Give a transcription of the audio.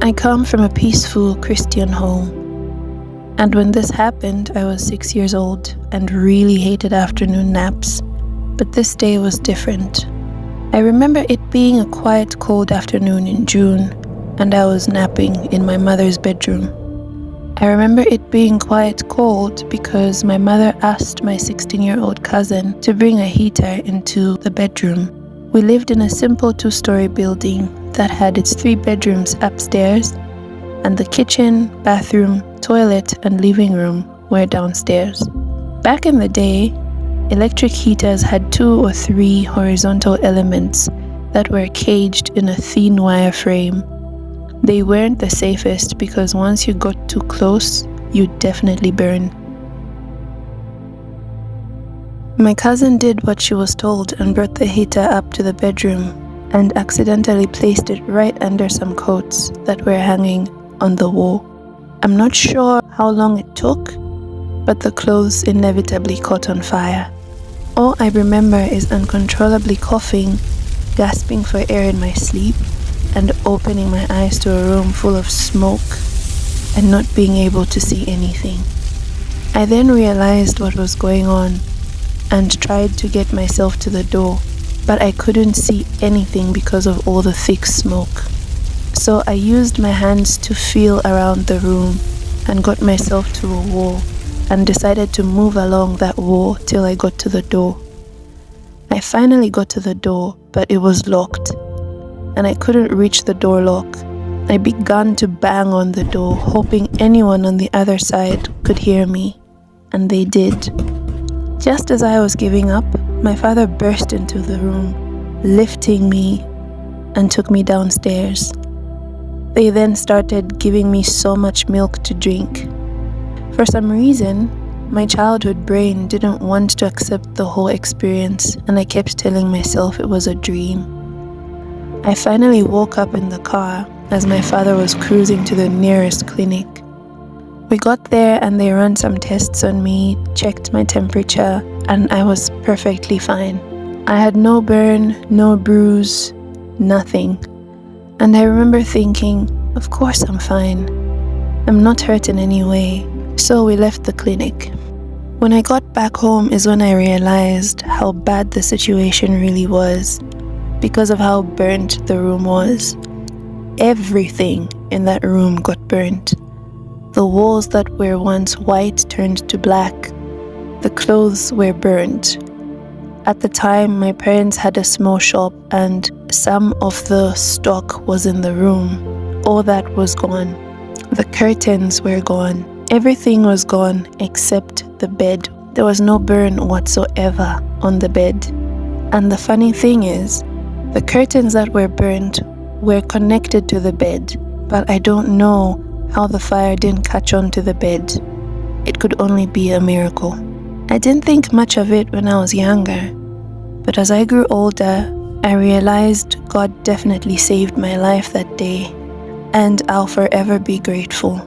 I come from a peaceful Christian home, and when this happened, I was 6 years old and really hated afternoon naps. But this day was different. I remember it being a quiet, cold afternoon in June, and I was napping in my mother's bedroom. I remember it being quite cold because my mother asked my 16-year-old cousin to bring a heater into the bedroom. We lived in a simple 2-story building that had its 3 bedrooms upstairs, and the kitchen, bathroom, toilet, and living room were downstairs. Back in the day, electric heaters had 2 or 3 horizontal elements that were caged in a thin wire frame. They weren't the safest because once you got too close, you'd definitely burn. My cousin did what she was told and brought the heater up to the bedroom and accidentally placed it right under some coats that were hanging on the wall. I'm not sure how long it took, but the clothes inevitably caught on fire. All I remember is uncontrollably coughing, gasping for air in my sleep, and opening my eyes to a room full of smoke and not being able to see anything. I then realized what was going on and tried to get myself to the door, but I couldn't see anything because of all the thick smoke. So I used my hands to feel around the room and got myself to a wall and decided to move along that wall till I got to the door. I finally got to the door, but it was locked, and I couldn't reach the door lock. I began to bang on the door, hoping anyone on the other side could hear me, and they did. Just as I was giving up, my father burst into the room, lifting me and took me downstairs. They then started giving me so much milk to drink. For some reason, my childhood brain didn't want to accept the whole experience, and I kept telling myself it was a dream. I finally woke up in the car as my father was cruising to the nearest clinic. We got there and they ran some tests on me, checked my temperature, and I was perfectly fine. I had no burn, no bruise, nothing. And I remember thinking, of course I'm fine. I'm not hurt in any way. So we left the clinic. When I got back home is when I realized how bad the situation really was because of how burnt the room was. Everything in that room got burnt. The walls that were once white turned to black. The clothes were burnt. At the time, my parents had a small shop and some of the stock was in the room. All that was gone. The curtains were gone. Everything was gone except the bed. There was no burn whatsoever on the bed. And the funny thing is, the curtains that were burnt were connected to the bed, but I don't know how the fire didn't catch on to the bed. It could only be a miracle. I didn't think much of it when I was younger, but as I grew older, I realized God definitely saved my life that day, and I'll forever be grateful.